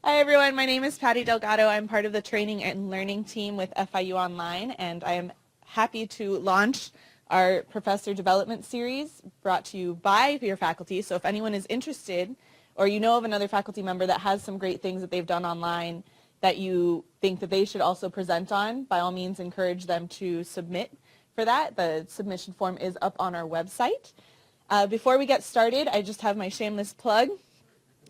Hi everyone, my name is Patty Delgado. I'm part of the training and learning team with FIU Online, and I am happy to launch our professor development series brought to you by your faculty. So if anyone is interested, or you know of another faculty member that has some great things that they've done online that you think that they should also present on, by all means encourage them to submit for that. The submission form is up on our website. Before we get started, I just have my shameless plug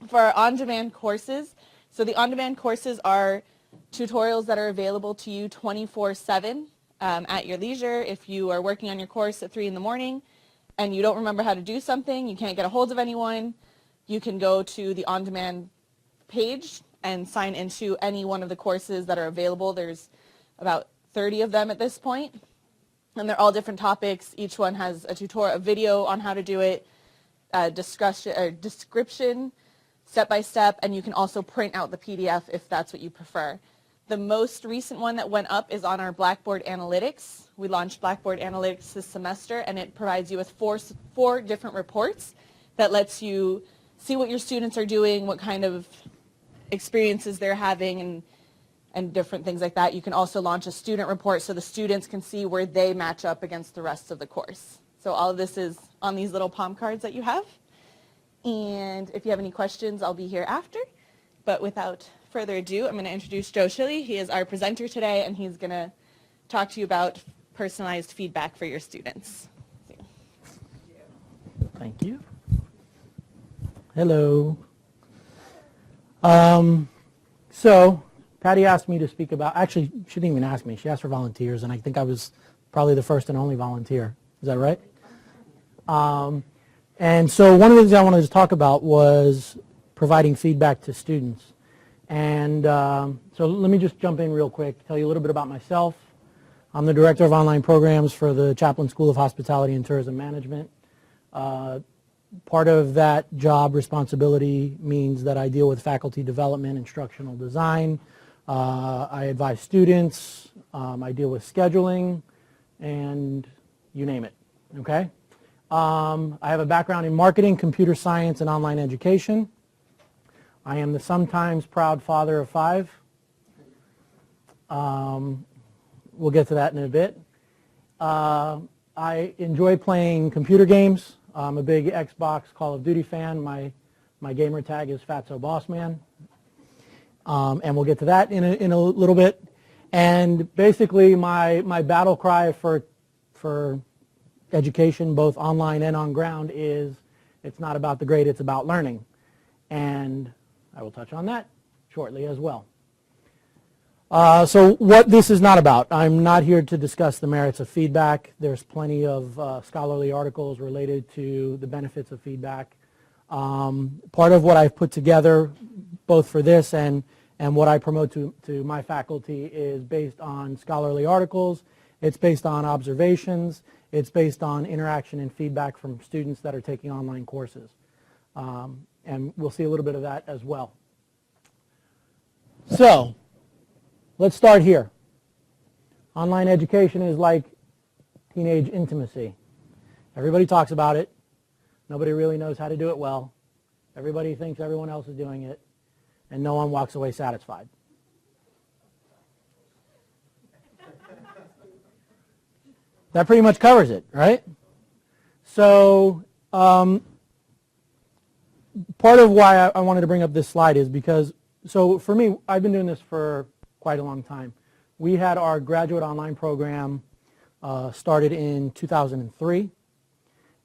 for our on-demand courses. So the on-demand courses are tutorials that are available to you 24/7 at your leisure. If you are working on your course at 3 in the morning and you don't remember how to do something, you can't get a hold of anyone, you can go to the on-demand page and sign into any one of the courses that are available. There's about 30 of them at this point, and they're all different topics. Each one has a tutorial, a video on how to do it, a description, step-by-step, and you can also print out the PDF if that's what you prefer. The most recent one that went up is on our Blackboard Analytics. We launched Blackboard Analytics this semester, and it provides you with four different reports that lets you see what your students are doing, what kind of experiences they're having, and different things like that. You can also launch a student report so the students can see where they match up against the rest of the course. So all of this is on these little palm cards that you have. And if you have any questions, I'll be here after. But without further ado, I'm going to introduce Joe Schilly. He is our presenter today, and he's going to talk to you about personalized feedback for your students. Thank you. Hello. So Patty asked me to speak about, actually, she didn't even ask me. She asked for volunteers, and I think I was probably the first and only volunteer. Is that right? And so one of the things I wanted to talk about was providing feedback to students. And so let me just jump in real quick, tell you a little bit about myself. I'm the Director of Online Programs for the Chaplin School of Hospitality and Tourism Management. Part of that job responsibility means that I deal with faculty development, instructional design. I advise students. I deal with scheduling, and you name it, okay? I have a background in marketing, computer science, and online education. I am the sometimes proud father of 5. We'll get to that in a bit. I enjoy playing computer games. I'm a big Xbox Call of Duty fan. My gamer tag is Fatso Bossman. And we'll get to that in a little bit. And basically my battle cry for education, both online and on ground, is it's not about the grade, it's about learning. And I will touch on that shortly as well. So what this is not about, I'm not here to discuss the merits of feedback. There's plenty of scholarly articles related to the benefits of feedback. Part of what I've put together, both for this and what I promote to my faculty, is based on scholarly articles. It's based on observations. It's based on interaction and feedback from students that are taking online courses. And we'll see a little bit of that as well. So let's start here. Online education is like teenage intimacy. Everybody talks about it. Nobody really knows how to do it well. Everybody thinks everyone else is doing it, and no one walks away satisfied. That pretty much covers it, right? So part of why I wanted to bring up this slide is because, so for me, I've been doing this for quite a long time. We had our graduate online program started in 2003.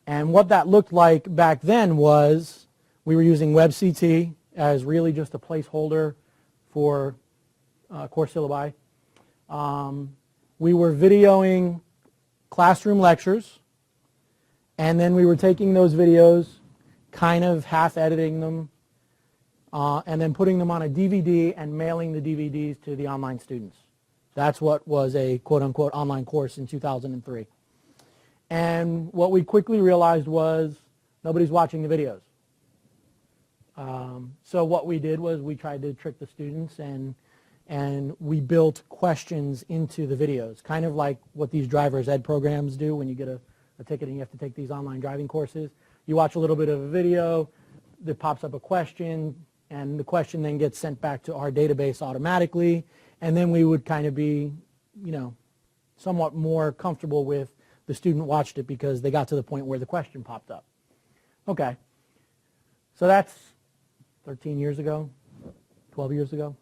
And what that looked like back then was we were using WebCT as really just a placeholder for course syllabi. We were videoing classroom lectures, and then we were taking those videos, kind of half editing them, and then putting them on a DVD and mailing the DVDs to the online students. That's what was a quote-unquote online course in 2003. And what we quickly realized was nobody's watching the videos. So what we did was we tried to trick the students, and we built questions into the videos, kind of like what these driver's ed programs do when you get a ticket and you have to take these online driving courses. You watch a little bit of a video, that pops up a question, and the question then gets sent back to our database automatically, and then we would kind of be, somewhat more comfortable with the student watched it because they got to the point where the question popped up. Okay, so that's 13 years ago, 12 years ago.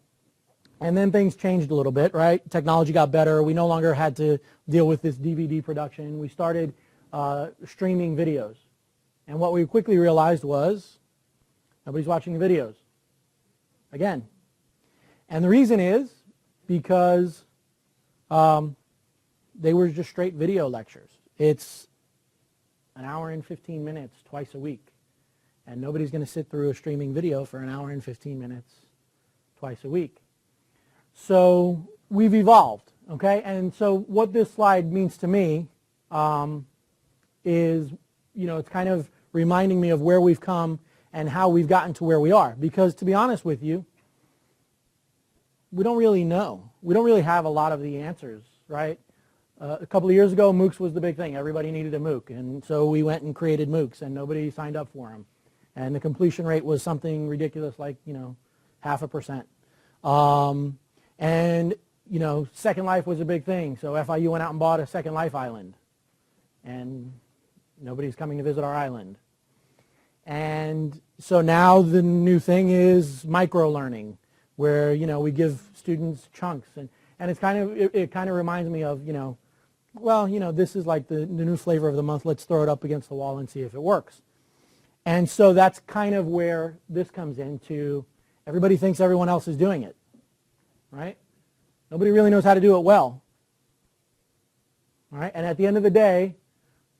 And then things changed a little bit, right? Technology got better. We no longer had to deal with this DVD production. We started streaming videos. And what we quickly realized was nobody's watching the videos. Again. And the reason is because they were just straight video lectures. It's an hour and 15 minutes twice a week. And nobody's going to sit through a streaming video for an hour and 15 minutes twice a week. So we've evolved, okay? And so what this slide means to me is, it's kind of reminding me of where we've come and how we've gotten to where we are. Because to be honest with you, we don't really know. We don't really have a lot of the answers, right? A couple of years ago, MOOCs was the big thing. Everybody needed a MOOC. And so we went and created MOOCs, and nobody signed up for them. And the completion rate was something ridiculous like, 0.5%. And, Second Life was a big thing. So FIU went out and bought a Second Life island. And nobody's coming to visit our island. And so now the new thing is micro-learning, where, we give students chunks. And it's it kind of reminds me of, this is like the new flavor of the month. Let's throw it up against the wall and see if it works. And so that's kind of where this comes into. Everybody thinks everyone else is doing it. Right? Nobody really knows how to do it well. All right? And at the end of the day,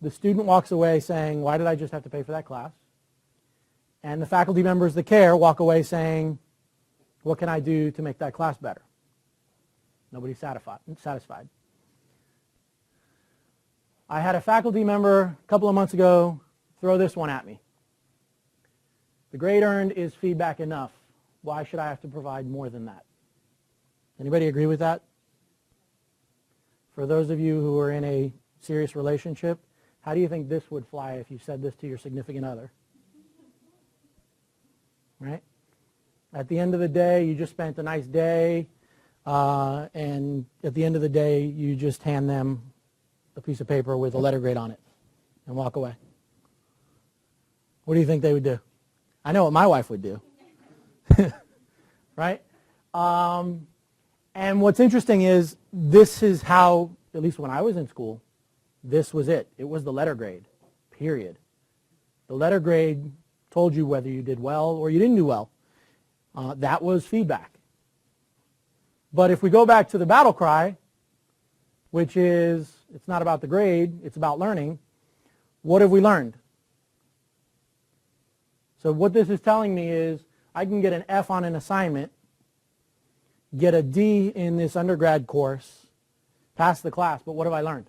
the student walks away saying, why did I just have to pay for that class? And the faculty members that care walk away saying, what can I do to make that class better? Nobody's satisfied. I had a faculty member a couple of months ago throw this one at me. The grade earned is feedback enough. Why should I have to provide more than that? Anybody agree with that? For those of you who are in a serious relationship, how do you think this would fly if you said this to your significant other? Right? At the end of the day, you just spent a nice day, and at the end of the day, you just hand them a piece of paper with a letter grade on it and walk away. What do you think they would do? I know what my wife would do. Right? And what's interesting is this is how, at least when I was in school, this was it. It was the letter grade, period. The letter grade told you whether you did well or you didn't do well. That was feedback. But if we go back to the battle cry, which is it's not about the grade, it's about learning, what have we learned? So what this is telling me is I can get an F on an assignment, get a D in this undergrad course, pass the class, but what have I learned?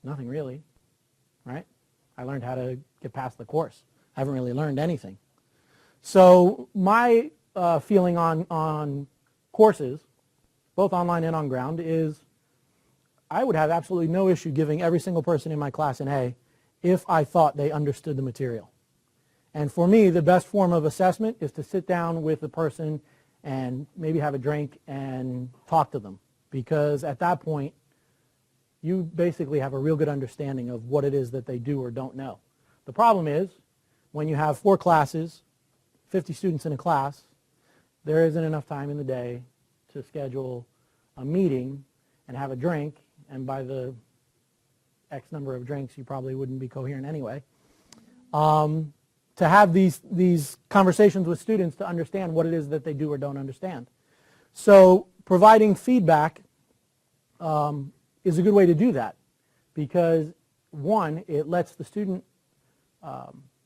Nothing really, right? I learned how to get past the course. I haven't really learned anything. So my feeling on courses, both online and on ground, is I would have absolutely no issue giving every single person in my class an A if I thought they understood the material. And for me, the best form of assessment is to sit down with the person and maybe have a drink and talk to them. Because at that point, you basically have a real good understanding of what it is that they do or don't know. The problem is, when you have 4 classes, 50 students in a class, there isn't enough time in the day to schedule a meeting and have a drink, and by the X number of drinks, you probably wouldn't be coherent anyway. To have these conversations with students to understand what it is that they do or don't understand. So providing feedback is a good way to do that because, one, it lets the student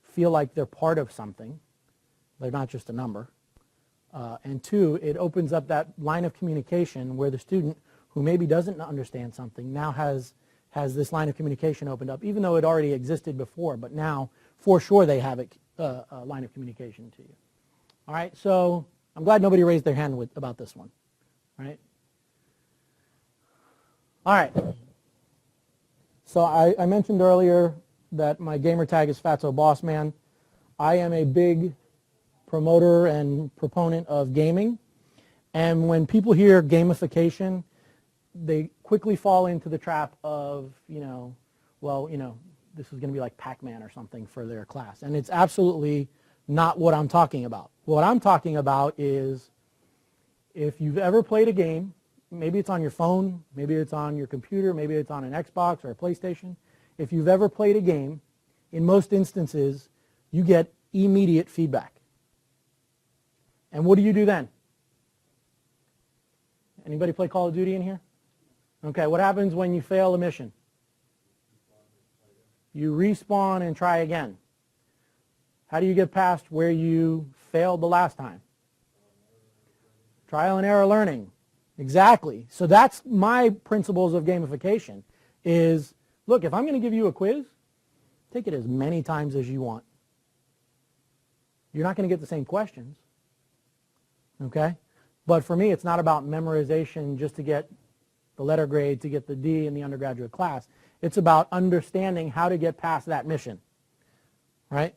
feel like they're part of something. They're not just a number. And 2, it opens up that line of communication where the student who maybe doesn't understand something now has this line of communication opened up, even though it already existed before, but now for sure they have a line of communication to you. All right, so I'm glad nobody raised their hand about this one. All right. All right. So I mentioned earlier that my gamer tag is Fatso Boss Man. I am a big promoter and proponent of gaming. And when people hear gamification, they quickly fall into the trap of, this is going to be like Pac-Man or something for their class. And it's absolutely not what I'm talking about. What I'm talking about is if you've ever played a game, maybe it's on your phone, maybe it's on your computer, maybe it's on an Xbox or a PlayStation. If you've ever played a game, in most instances, you get immediate feedback. And what do you do then? Anybody play Call of Duty in here? Okay, what happens when you fail a mission? You respawn and try again. How do you get past where you failed the last time? Trial and error learning. Exactly. So that's my principles of gamification is, look, if I'm going to give you a quiz, take it as many times as you want. You're not going to get the same questions. Okay? But for me, it's not about memorization just to get the letter grade, to get the D in the undergraduate class. It's about understanding how to get past that mission. Right?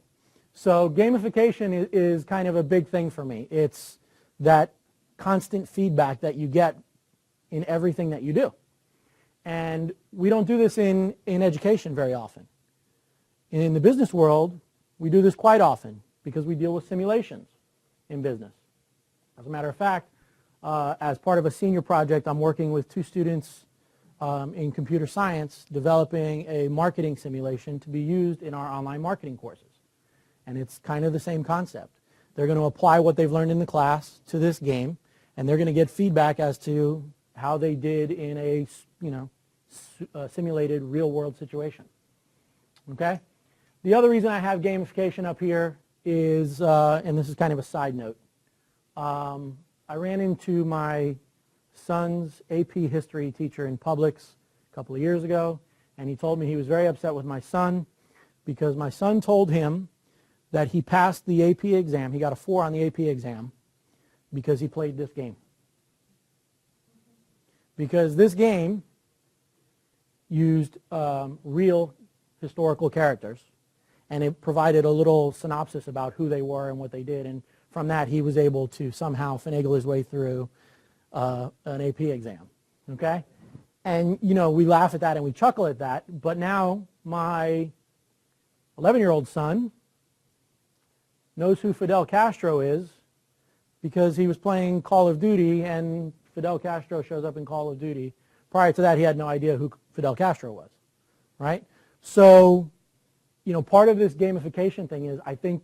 So gamification is kind of a big thing for me. It's that constant feedback that you get in everything that you do. And we don't do this in education very often. In the business world, we do this quite often because we deal with simulations in business. As a matter of fact, as part of a senior project, I'm working with 2 students in computer science developing a marketing simulation to be used in our online marketing courses. And it's kind of the same concept. They're going to apply what they've learned in the class to this game, and they're going to get feedback as to how they did in a simulated real-world situation. Okay? The other reason I have gamification up here is, and this is kind of a side note, I ran into my son's AP history teacher in Publix a couple of years ago, and he told me he was very upset with my son because my son told him that he passed the AP exam. He got a 4 on the AP exam because he played this game. Because this game used real historical characters, and it provided a little synopsis about who they were and what they did, and from that he was able to somehow finagle his way through an AP exam. Okay? And, we laugh at that and we chuckle at that, but now my 11-year-old son knows who Fidel Castro is because he was playing Call of Duty and Fidel Castro shows up in Call of Duty. Prior to that, he had no idea who Fidel Castro was, right? So, part of this gamification thing is, I think,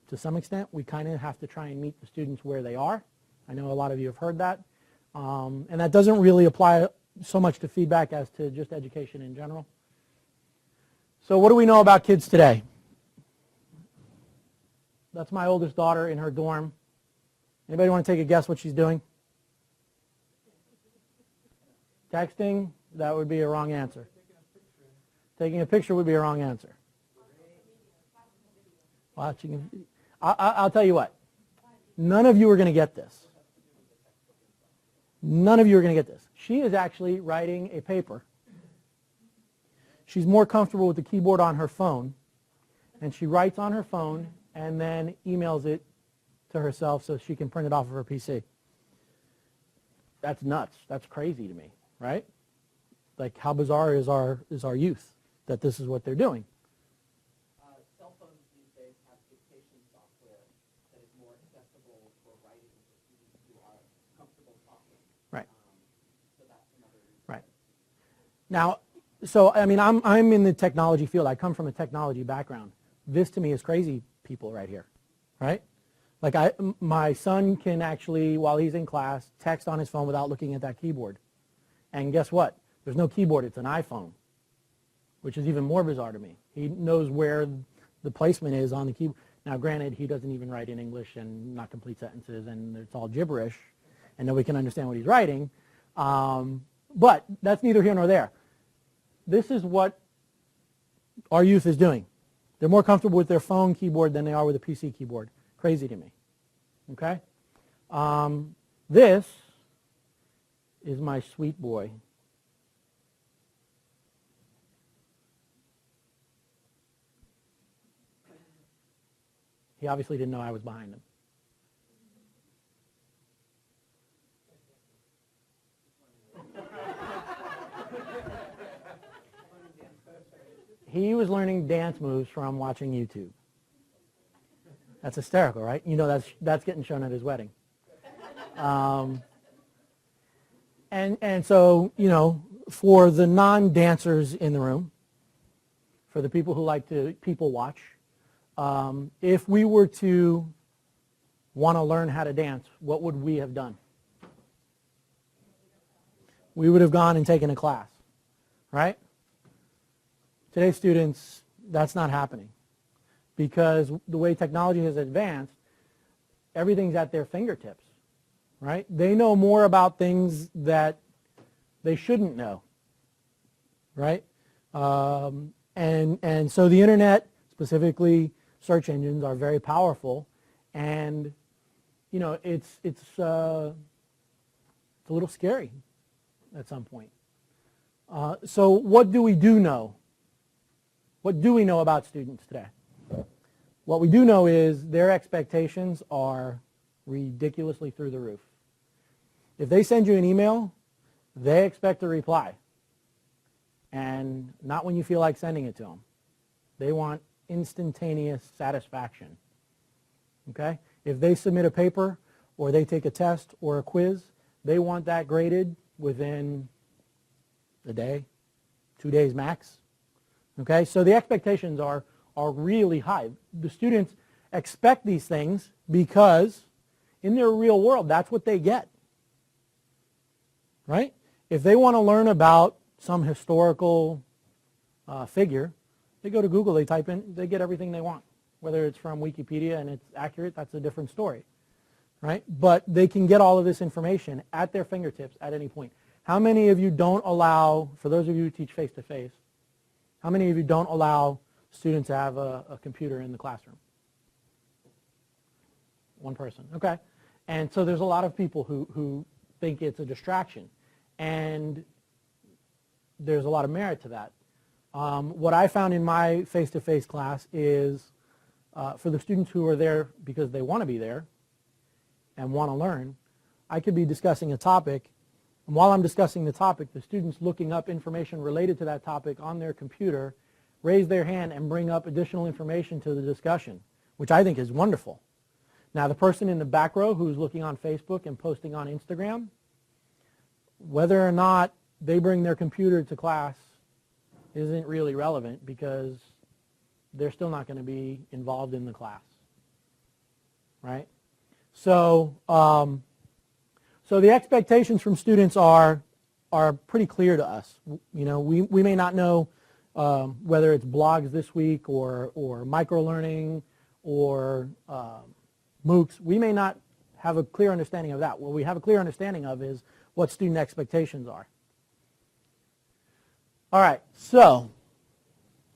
to some extent, we kind of have to try and meet the students where they are. I know a lot of you have heard that. And that doesn't really apply so much to feedback as to just education in general. So what do we know about kids today? That's my oldest daughter in her dorm. Anybody want to take a guess what she's doing? Texting? That would be a wrong answer. Taking a picture would be a wrong answer. Watching. I'll tell you what. None of you are going to get this. None of you are going to get this. She is actually writing a paper. She's more comfortable with the keyboard on her phone, and she writes on her phone and then emails it to herself so she can print it off of her PC. That's nuts. That's crazy to me, right? Like, how bizarre is our youth that this is what they're doing? Cell phones these days have dictation software that is more accessible for writing for students who are comfortable talking. Right. So that's another reason. Right. Now, so I mean, I'm in the technology field. I come from a technology background. This to me is crazy people right here, right? Like my son can actually, while he's in class, text on his phone without looking at that keyboard. And guess what? There's no keyboard. It's an iPhone, which is even more bizarre to me. He knows where the placement is on the keyboard. Now, granted, he doesn't even write in English and not complete sentences, and it's all gibberish, and nobody can understand what he's writing. But that's neither here nor there. This is what our youth is doing. They're more comfortable with their phone keyboard than they are with a PC keyboard. Crazy to me. Okay? This is my sweet boy. He obviously didn't know I was behind him. He was learning dance moves from watching YouTube. That's hysterical, right? You know that's getting shown at his wedding. And so, you know, for the non-dancers in the room, for the people who like to people watch, if we were to want to learn how to dance, what would we have done? We would have gone and taken a class, right? Today's students, that's not happening because the way technology has advanced, everything's at their fingertips, right? They know more about things that they shouldn't know, right? And so the internet, specifically search engines, are very powerful, and you know it's a little scary at some point. So what do we know? What do we know about students today? What we do know is their expectations are ridiculously through the roof. If they send you an email, they expect a reply. And not when you feel like sending it to them. They want instantaneous satisfaction. Okay? If they submit a paper or they take a test or a quiz, they want that graded within a day, 2 days max. Okay? So the expectations are really high. The students expect these things because in their real world, that's what they get. Right? If they want to learn about some historical figure, they go to Google, they type in, they get everything they want. Whether it's from Wikipedia and it's accurate, that's a different story. Right? But they can get all of this information at their fingertips at any point. How many of you don't allow, for those of you who teach face-to-face, how many of you don't allow students to have a computer in the classroom? One person. Okay. And so there's a lot of people who think it's a distraction. And there's a lot of merit to that. What I found in my face-to-face class is for the students who are there because they want to be there and want to learn, I could be discussing a topic, and while I'm discussing the topic, the students looking up information related to that topic on their computer raise their hand and bring up additional information to the discussion, which I think is wonderful. Now, the person in the back row who's looking on Facebook and posting on Instagram, whether or not they bring their computer to class isn't really relevant because they're still not going to be involved in the class, right? So, so the expectations from students are pretty clear to us. You know, we may not know whether it's blogs this week or microlearning or MOOCs. We may not have a clear understanding of that. What we have a clear understanding of is what student expectations are. All right, so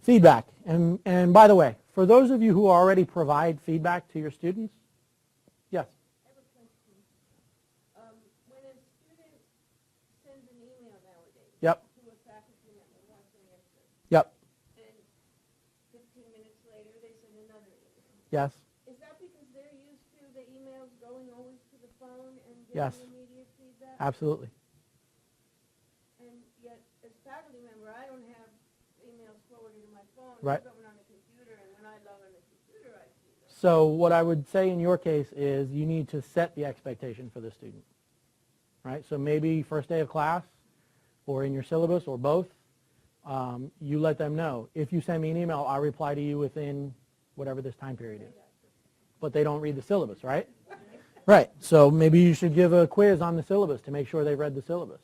feedback. And by the way, for those of you who already provide feedback to your students, yes? I have a question. When a student sends an email nowadays Yep. to a faculty member who wants an answer, Yep. and 15 minutes later they send another email, Yes. is that because they're used to the emails going always to the phone and Yes. getting immediate feedback? Absolutely. And yet, as faculty member, I don't have emails forwarded to my phone. Right. They're going on the computer, and when I log on the computer, I see them. So what I would say in your case is you need to set the expectation for the student, right? So maybe first day of class or in your syllabus or both, you let them know. If you send me an email, I'll reply to you within whatever this time period is. But they don't read the syllabus, right? Right. So maybe you should give a quiz on the syllabus to make sure they've read the syllabus.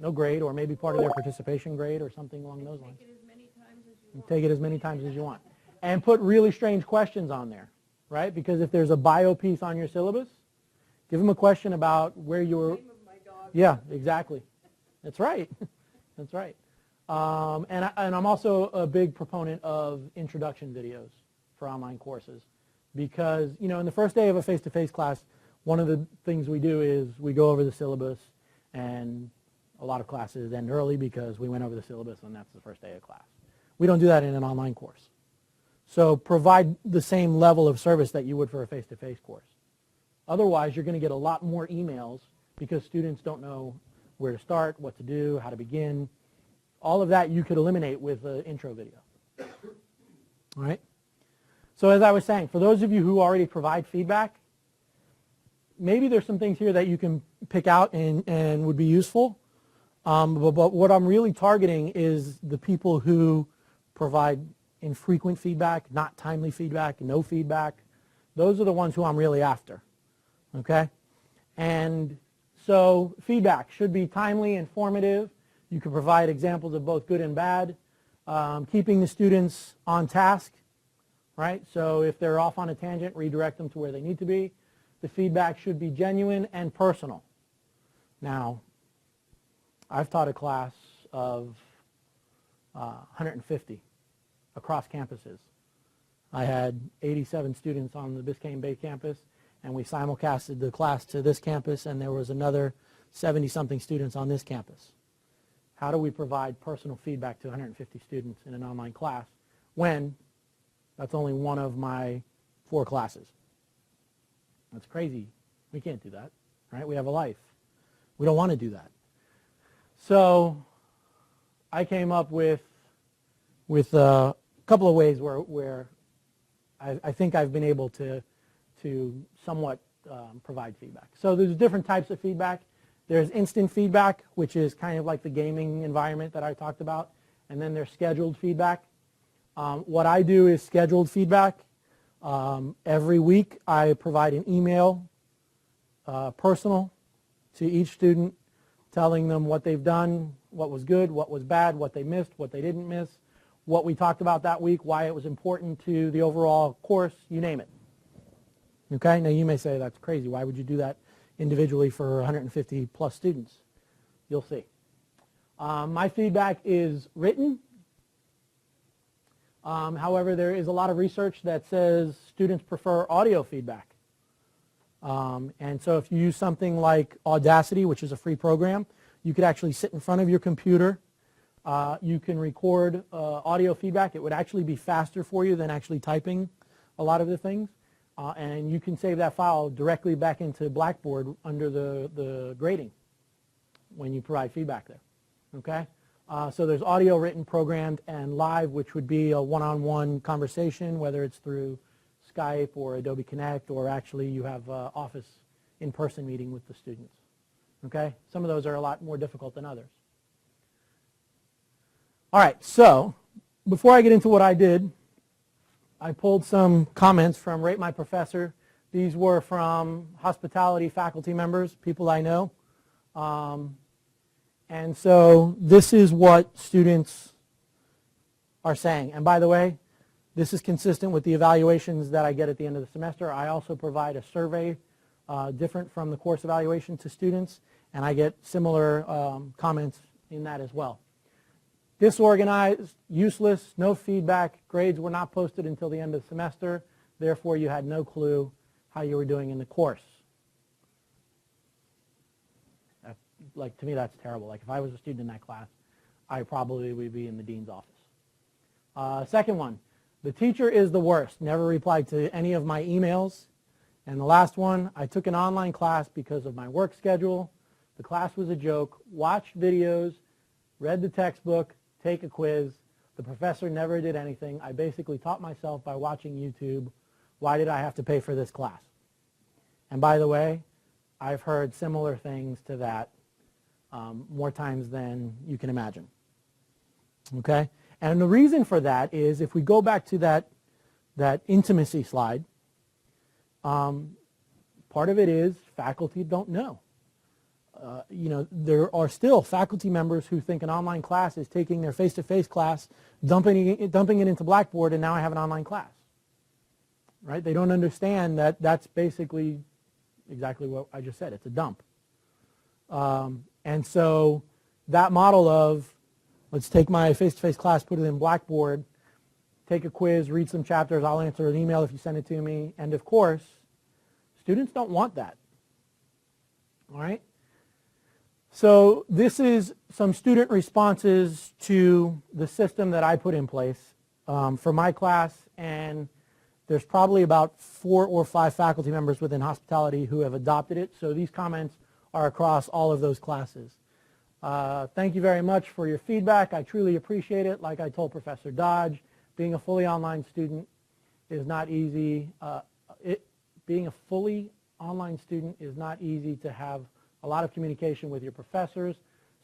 No grade, or maybe part of their participation grade or something along those lines. Take it as many times as you want. Take it as many times as you want. And put really strange questions on there, right? Because if there's a bio piece on your syllabus, give them a question about where you were. Name of my dog. Yeah, exactly. That's right. That's right. And I'm also a big proponent of introduction videos for online courses because, you know, in the first day of a face-to-face class, one of the things we do is we go over the syllabus, and a lot of classes end early because we went over the syllabus and that's the first day of class. We don't do that in an online course. So provide the same level of service that you would for a face-to-face course. Otherwise, you're going to get a lot more emails because students don't know where to start, what to do, how to begin. All of that you could eliminate with an intro video. All right? So as I was saying, for those of you who already provide feedback, maybe there's some things here that you can pick out and would be useful. But what I'm really targeting is the people who provide infrequent feedback, not timely feedback, no feedback. Those are the ones who I'm really after. Okay? And so feedback should be timely, informative. You can provide examples of both good and bad. Keeping the students on task, right? So if they're off on a tangent, redirect them to where they need to be. The feedback should be genuine and personal. Now, I've taught a class of 150 across campuses. I had 87 students on the Biscayne Bay campus, and we simulcasted the class to this campus, and there was another 70-something students on this campus. How do we provide personal feedback to 150 students in an online class when that's only one of my 4 classes? That's crazy. We can't do that, right? We have a life. We don't want to do that. So I came up with a couple of ways where I think I've been able to somewhat provide feedback. So there's different types of feedback. There's instant feedback, which is kind of like the gaming environment that I talked about. And then there's scheduled feedback. What I do is scheduled feedback. Every week I provide an email, personal, to each student, telling them what they've done, what was good, what was bad, what they missed, what they didn't miss, what we talked about that week, why it was important to the overall course, you name it. Okay, now you may say that's crazy. Why would you do that individually for 150 plus students? You'll see. My feedback is written. However, there is a lot of research that says students prefer audio feedback. And so if you use something like Audacity, which is a free program, you could actually sit in front of your computer. You can record audio feedback. It would actually be faster for you than actually typing a lot of the things. And you can save that file directly back into Blackboard under the grading when you provide feedback there. Okay? So there's audio, written, programmed, and live, which would be a one-on-one conversation, whether it's through Skype or Adobe Connect, or actually you have Office in-person meeting with the students. Okay? Some of those are a lot more difficult than others. All right, so before I get into what I did, I pulled some comments from Rate My Professor. These were from hospitality faculty members, people I know. And so this is what students are saying. And by the way, this is consistent with the evaluations that I get at the end of the semester. I also provide a survey different from the course evaluation to students, and I get similar comments in that as well. Disorganized, useless, no feedback, grades were not posted until the end of the semester, therefore you had no clue how you were doing in the course. Like, to me, that's terrible. Like, if I was a student in that class, I probably would be in the dean's office. Second one, the teacher is the worst. Never replied to any of my emails. And the last one, I took an online class because of my work schedule. The class was a joke. Watched videos, read the textbook, take a quiz. The professor never did anything. I basically taught myself by watching YouTube. Why did I have to pay for this class? And by the way, I've heard similar things to that more times than you can imagine. Okay? And the reason for that is, if we go back to that intimacy slide, part of it is faculty don't know. You know, there are still faculty members who think an online class is taking their face-to-face class, dumping it into Blackboard, and now I have an online class. Right? They don't understand that that's basically exactly what I just said. It's a dump. And so that model of, let's take my face-to-face class, put it in Blackboard, take a quiz, read some chapters, I'll answer an email if you send it to me, end of course, students don't want that. All right? So this is some student responses to the system that I put in place for my class and there's probably about 4 or 5 faculty members within hospitality who have adopted it. So these comments are across all of those classes. Thank you very much for your feedback. I truly appreciate it. Like I told Professor Dodge, being a fully online student is not easy. Being a fully online student is not easy to have a lot of communication with your professors.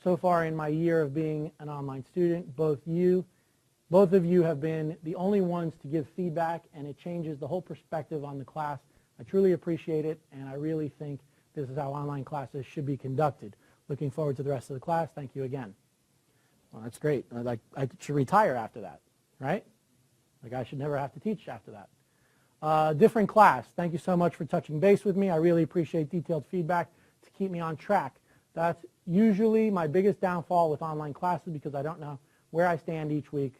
So far in my year of being an online student, both of you have been the only ones to give feedback, and it changes the whole perspective on the class. I truly appreciate it, and I really think this is how online classes should be conducted. Looking forward to the rest of the class. Thank you again. Well, that's great. I should retire after that, right? Like I should never have to teach after that. Different class. Thank you so much for touching base with me. I really appreciate detailed feedback to keep me on track. That's usually my biggest downfall with online classes because I don't know where I stand each week,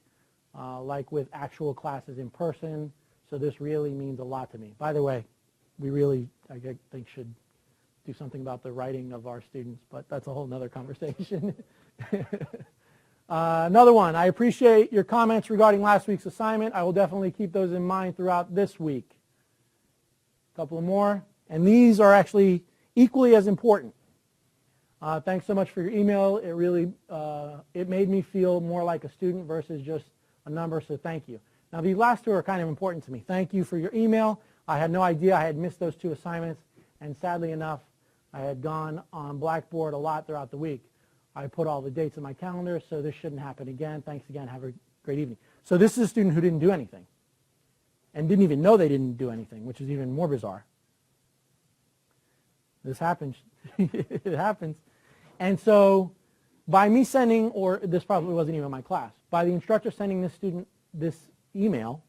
like with actual classes in person. So this really means a lot to me. By the way, we really, I think, should do something about the writing of our students, but that's a whole nother conversation. Another one, I appreciate your comments regarding last week's assignment. I will definitely keep those in mind throughout this week. A couple of more, and these are actually equally as important. Thanks so much for your email. It really, it made me feel more like a student versus just a number, so thank you. Now these last two are kind of important to me. Thank you for your email. I had no idea I had missed those 2 assignments, and sadly enough, I had gone on Blackboard a lot throughout the week. I put all the dates in my calendar, so this shouldn't happen again. Thanks again. Have a great evening. So this is a student who didn't do anything and didn't even know they didn't do anything, which is even more bizarre. This happens. It happens. And so by me sending, or this probably wasn't even my class, by the instructor sending this student this email,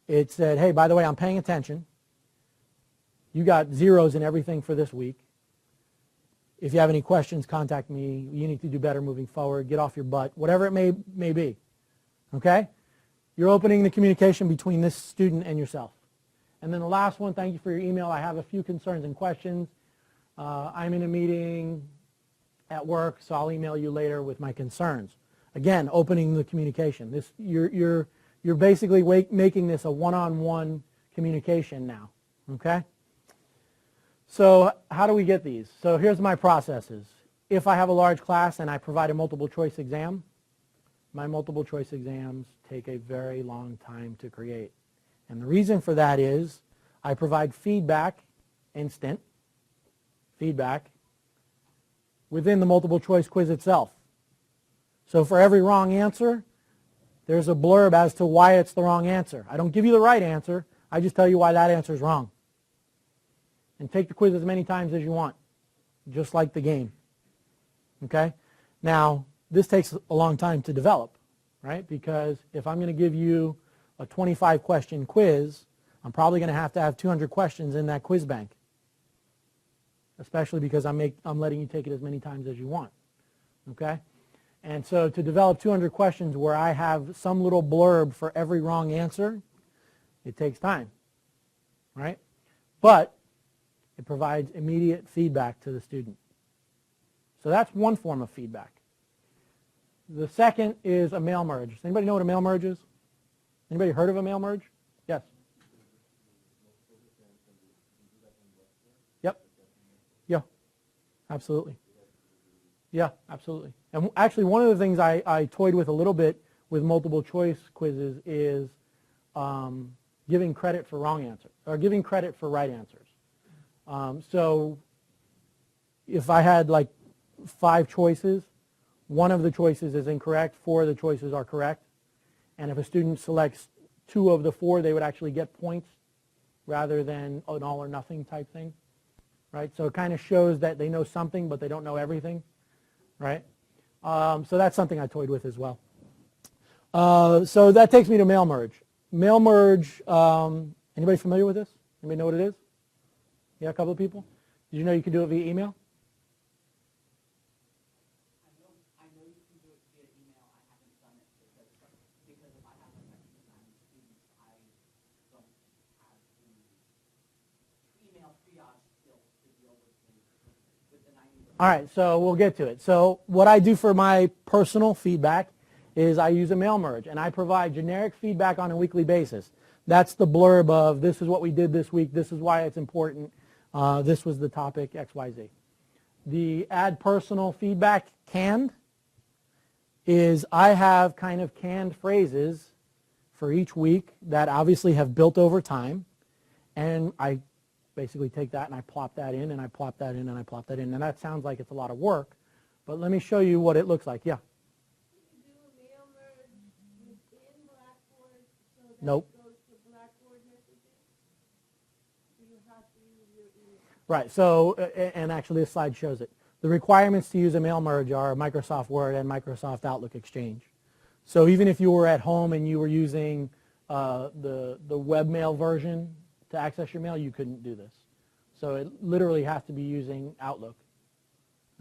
it said, hey, by the way, I'm paying attention. You got zeros in everything for this week. If you have any questions, contact me. You need to do better moving forward. Get off your butt. Whatever it may be. Okay? You're opening the communication between this student and yourself. And then the last one, thank you for your email. I have a few concerns and questions. I'm in a meeting at work, so I'll email you later with my concerns. Again, opening the communication. You're basically making this a one-on-one communication now. Okay? So how do we get these? So here's my processes. If I have a large class and I provide a multiple choice exam, my multiple choice exams take a very long time to create. And the reason for that is I provide feedback, instant feedback, within the multiple choice quiz itself. So for every wrong answer, there's a blurb as to why it's the wrong answer. I don't give you the right answer. I just tell you why that answer is wrong. And take the quiz as many times as you want, just like the game. Okay? Now, this takes a long time to develop, right? Because if I'm going to give you a 25-question quiz, I'm probably going to have 200 questions in that quiz bank, especially because I'm letting you take it as many times as you want. Okay? And so to develop 200 questions where I have some little blurb for every wrong answer, it takes time, right? But it provides immediate feedback to the student. So that's one form of feedback. The second is a mail merge. Does anybody know what a mail merge is? Anybody heard of a mail merge? Yes. Yep. Yeah. Absolutely. Yeah, absolutely. And actually one of the things I toyed with a little bit with multiple choice quizzes is giving credit for wrong answers, or giving credit for right answers. So if I had like 5 choices, one of the choices is incorrect, 4 of the choices are correct. And if a student selects 2 of the 4, they would actually get points rather than an all or nothing type thing, right? So it kind of shows that they know something, but they don't know everything, right? So that's something I toyed with as well. So that takes me to mail merge. Mail merge, anybody familiar with this? Anybody know what it is? Yeah, a couple of people? Did you know you could do it via email? I know you can do it via email. I haven't done it because if I have an extra 9 students, I don't have the email triage skills to deal with the 90. All right, so we'll get to it. So what I do for my personal feedback is I use a mail merge, and I provide generic feedback on a weekly basis. That's the blurb of this is what we did this week, this is why it's important, this was the topic, XYZ. The add personal feedback canned is I have kind of canned phrases for each week that obviously have built over time, and I basically take that and I plop that in and I plop that in and I plop that in, and that sounds like it's a lot of work, but let me show you what it looks like. Yeah. Can you do a mail merge within Blackboard so that Nope. it goes to Blackboard messages? Do you have to use your email? Right, so, and actually this slide shows it. The requirements to use a mail merge are Microsoft Word and Microsoft Outlook Exchange. So even if you were at home and you were using the webmail version to access your mail, you couldn't do this. So it literally has to be using Outlook.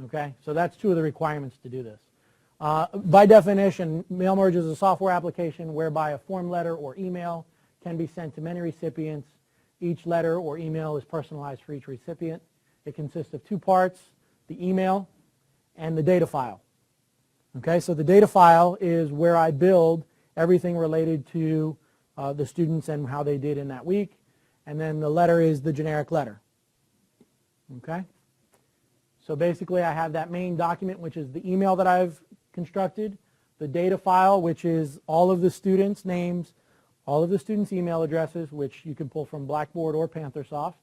Okay, so that's two of the requirements to do this. By definition, mail merge is a software application whereby a form letter or email can be sent to many recipients. Each letter or email is personalized for each recipient. It consists of two parts, the email and the data file. Okay, so the data file is where I build everything related to the students and how they did in that week. And then the letter is the generic letter. Okay, so basically I have that main document, which is the email that I've constructed, the data file, which is all of the students' names, all of the students' email addresses, which you can pull from Blackboard or PantherSoft,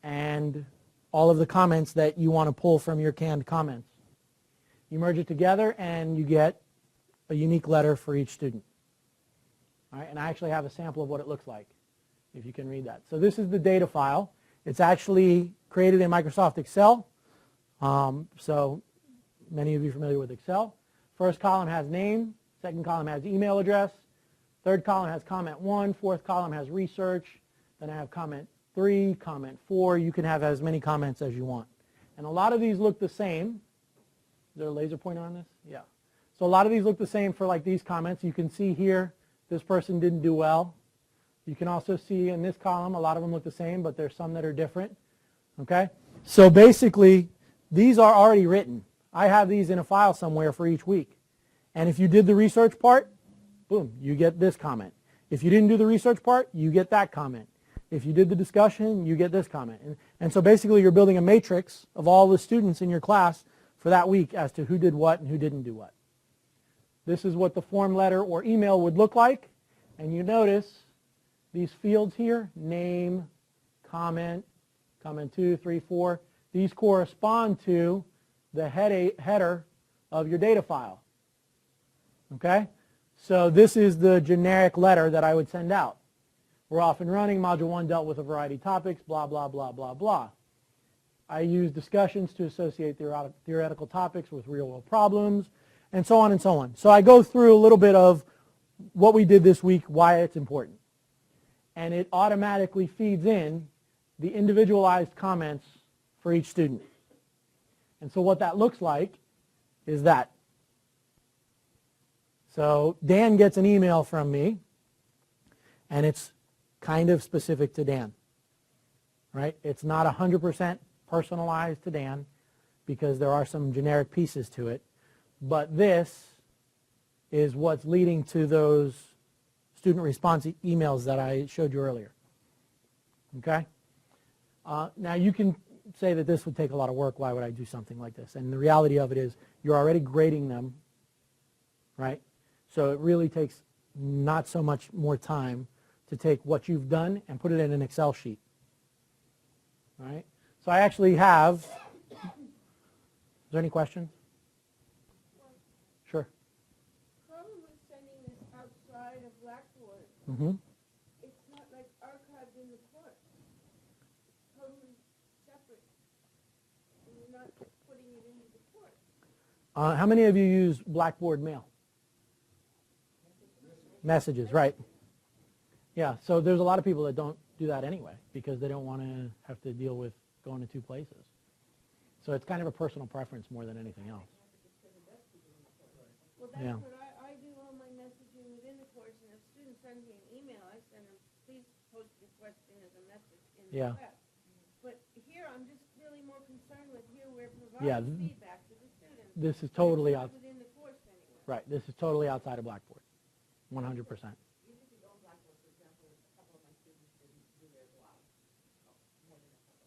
and all of the comments that you want to pull from your canned comments. You merge it together and you get a unique letter for each student. All right, and I actually have a sample of what it looks like, if you can read that. So this is the data file. It's actually created in Microsoft Excel. So many of you are familiar with Excel. First column has name, second column has email address, third column has comment 1, fourth column has research, then I have comment 3, comment 4. You can have as many comments as you want. And a lot of these look the same. Is there a laser pointer on this? Yeah. So a lot of these look the same for like these comments. You can see here this person didn't do well. You can also see in this column a lot of them look the same, but there's some that are different. Okay? So basically these are already written. I have these in a file somewhere for each week. And if you did the research part, boom, you get this comment. If you didn't do the research part, you get that comment. If you did the discussion, you get this comment. And so basically you're building a matrix of all the students in your class for that week as to who did what and who didn't do what. This is what the form letter or email would look like. And you notice these fields here, name, comment, comment 2, 3, 4, these correspond to the header of your data file. Okay? So this is the generic letter that I would send out. We're off and running. Module 1 dealt with a variety of topics, blah, blah, blah, blah, blah. I use discussions to associate theoretical topics with real-world problems, and so on and so on. So I go through a little bit of what we did this week, why it's important. And it automatically feeds in the individualized comments for each student. And so what that looks like is that. So Dan gets an email from me, and it's kind of specific to Dan. Right? It's not 100% personalized to Dan because there are some generic pieces to it. But this is what's leading to those student response emails that I showed you earlier. Okay? Now you can say that this would take a lot of work. Why would I do something like this? And the reality of it is you're already grading them, right? So it really takes not so much more time to take what you've done and put it in an Excel sheet. All right? So I actually have, is there any questions? Sure. Problem with sending this outside of Blackboard, Mm-hmm. it's not like archived in the course. It's totally separate. And you're not putting it into the course. How many of you use Blackboard Mail? Messages, right. Yeah, so there's a lot of people that don't do that anyway because they don't want to have to deal with going to two places. So it's kind of a personal preference more than anything else. Well, that's Yeah. what I do all my messaging within the course, and if students send me an email, I send them, please post your question as a message in the Yeah. web. But here, I'm just really more concerned with here we're Yeah, providing feedback to the students. This is but it's totally not out. within the course anywhere. Right. This is totally outside of Blackboard. 100%. Even if you go on Blackboard, for example, a couple of my students didn't do theirs live. More than a couple.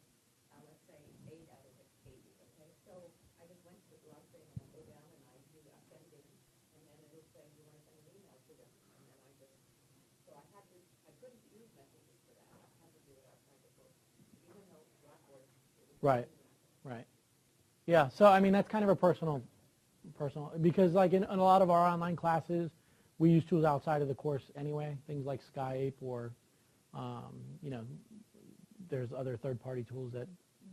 Let's say 8 out of 80, okay? So I just went to the blog thing and I go down and I do appending, and then it'll say, you want to send an email to them. And then I just, so I couldn't use messages for that. I had to do it outside the book. Even though Blackboard, it was Right. doing that. Right. Yeah. So I mean, that's kind of a personal, because like in a lot of our online classes, we use tools outside of the course anyway. Things like Skype or, you know, there's other third-party tools that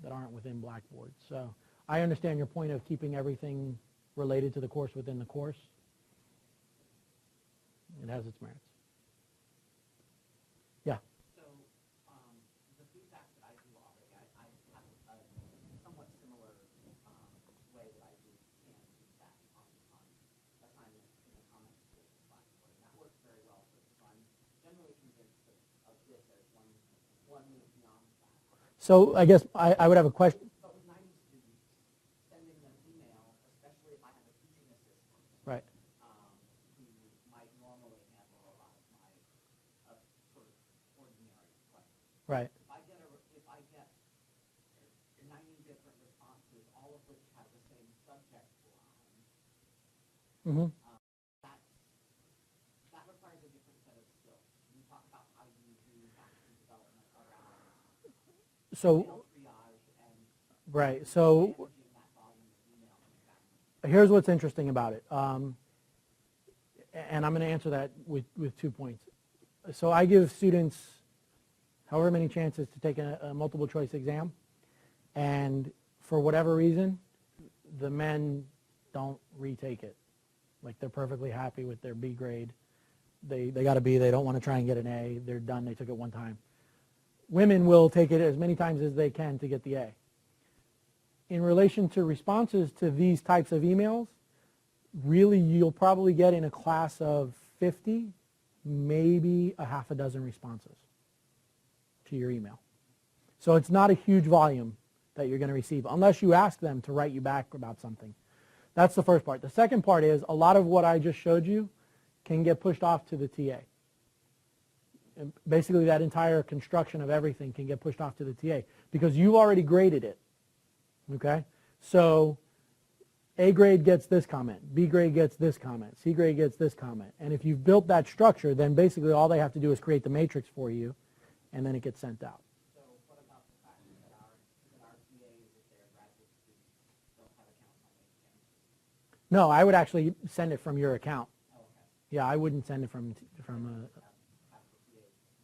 aren't within Blackboard. So I understand your point of keeping everything related to the course within the course. It has its merits. Yeah. So, the feedback that I do already, I have a somewhat similar way that I do scan feedback on assignments and the comments tools in Blackboard, and that works very well. So I'm generally convinced of this as one move beyond that. So I guess I would have a question. But with 90 students, sending them email, especially if I have a teaching assistant, Right. who might normally handle a lot of my sort of ordinary questions. Right. If I get 90 different responses, all of which have the same subject line, Mm-hmm. that requires a different set of skills. You talk about how you do faculty development around So email triage and right. So managing that volume of email in the faculty. here's what's interesting about it, and I'm going to answer that with 2 points. So I give students however many chances to take a multiple choice exam, and for whatever reason, the men don't retake it. Like they're perfectly happy with their B grade. They got a B. They don't want to try and get an A. They're done. They took it one time. Women will take it as many times as they can to get the A. In relation to responses to these types of emails, really you'll probably get in a class of 50, maybe a half a dozen responses to your email. So it's not a huge volume that you're going to receive unless you ask them to write you back about something. That's the first part. The second part is a lot of what I just showed you can get pushed off to the TA. And basically that entire construction of everything can get pushed off to the TA because you've already graded it. Okay? So A grade gets this comment, B grade gets this comment, C grade gets this comment. And if you've built that structure, then basically all they have to do is create the matrix for you, and then it gets sent out. So what about the fact that our TAs, if they're graduate students, don't have accounts on LinkedIn? No, I would actually send it from your account. Oh, okay. Yeah, I wouldn't send it from Have the TAs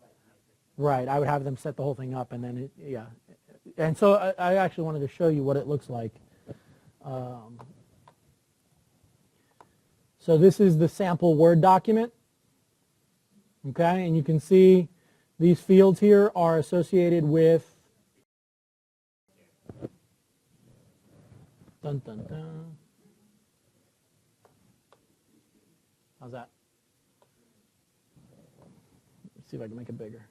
write the matrix. right. I would have them set the whole thing up, and then it, yeah. And so I actually wanted to show you what it looks like. So this is the sample Word document. Okay, and you can see these fields here are associated with dun, dun, dun. How's that? Let's see if I can make it bigger.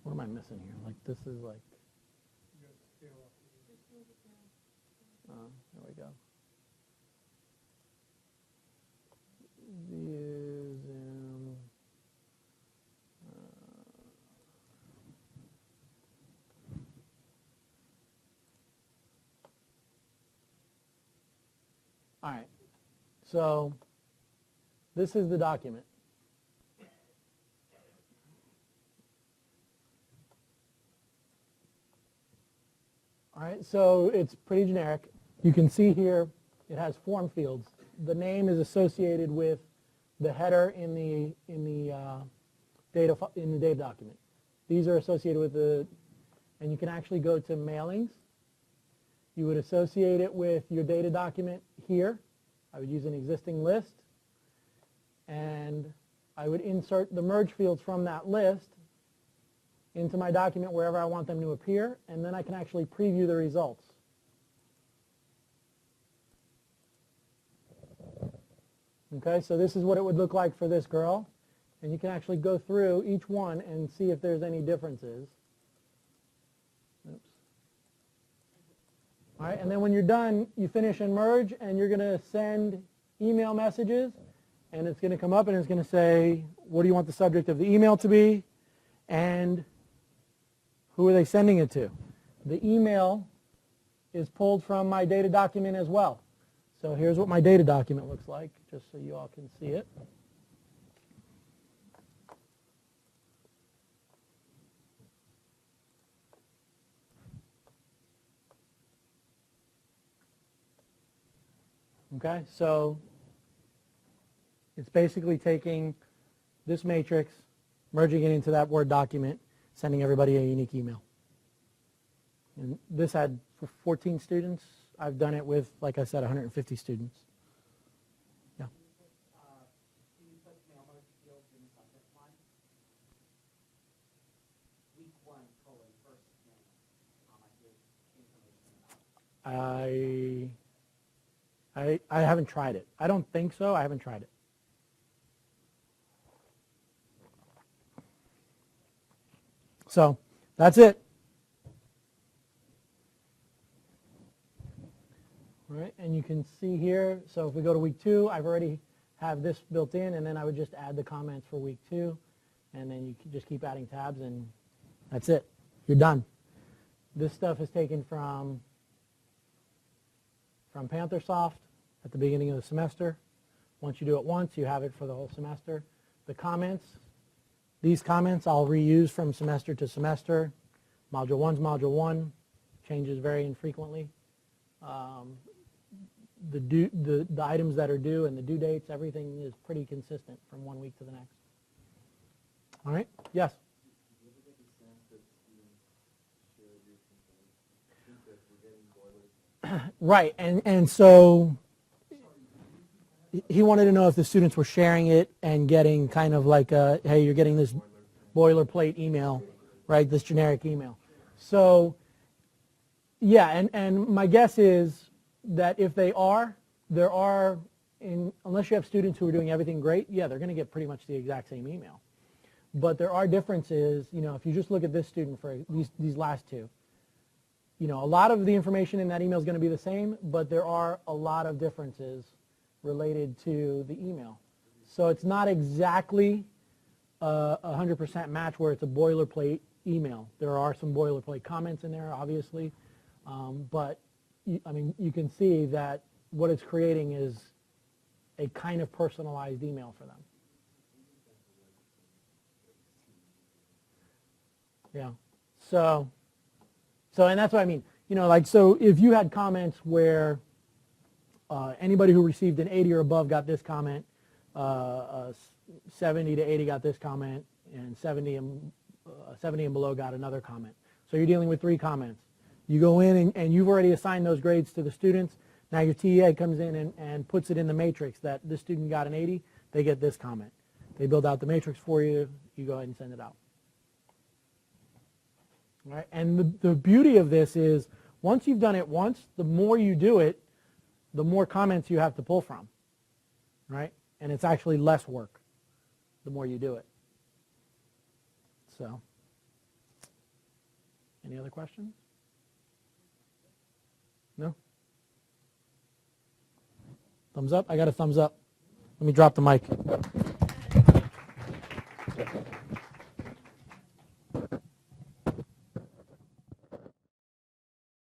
What am I missing here? Like this is like. There we go. View, zoom. All right. So this is the document. All right, so it's pretty generic. You can see here it has form fields. The name is associated with the header in the data document. These are associated with and you can actually go to mailings. You would associate it with your data document here. I would use an existing list, and I would insert the merge fields from that list into my document wherever I want them to appear, and then I can actually preview the results. Okay, so this is what it would look like for this girl, and you can actually go through each one and see if there's any differences. Oops. All right, and then when you're done, you finish and merge, and you're going to send email messages, and it's going to come up and it's going to say, what do you want the subject of the email to be, and who are they sending it to? The email is pulled from my data document as well. So here's what my data document looks like, just so you all can see it. Okay, so it's basically taking this matrix, merging it into that Word document, sending everybody a unique email. And this had 14 students. I've done it with, like I said, 150 students. Yeah. Can you put mail merge fields in the subject line? Week 1, first name, information about. I haven't tried it. I don't think so. I haven't tried it. So that's it. All right, and you can see here, so if we go to week 2, I've already have this built in, and then I would just add the comments for week 2, and then you can just keep adding tabs, and that's it. You're done. This stuff is taken from PantherSoft at the beginning of the semester. Once you do it once, you have it for the whole semester. The comments, these comments I'll reuse from semester to semester. Module 1's Module 1, changes very infrequently. The items that are due and the due dates, everything is pretty consistent from one week to the next. All right? Yes? Right, and so he wanted to know if the students were sharing it and getting kind of like a, hey, you're getting this boilerplate email, right, this generic email. So, yeah, and my guess is that if they are, there are, unless you have students who are doing everything great, yeah, they're going to get pretty much the exact same email. But there are differences, you know, if you just look at this student for these last two, you know, a lot of the information in that email is going to be the same, but there are a lot of differences related to the email. So it's not exactly a 100% match where it's a boilerplate email. There are some boilerplate comments in there, obviously, but I mean, you can see that what it's creating is a kind of personalized email for them. Yeah. So and that's what I mean. You know, like, so if you had comments where anybody who received an 80 or above got this comment, 70 to 80 got this comment, and 70 and below got another comment. So you're dealing with 3 comments. You go in and you've already assigned those grades to the students. Now your TEA comes in and puts it in the matrix that this student got an 80, they get this comment. They build out the matrix for you, you go ahead and send it out. All right? And the beauty of this is once you've done it once, the more you do it, the more comments you have to pull from, right? And it's actually less work the more you do it. So, any other questions? No? Thumbs up? I got a thumbs up. Let me drop the mic.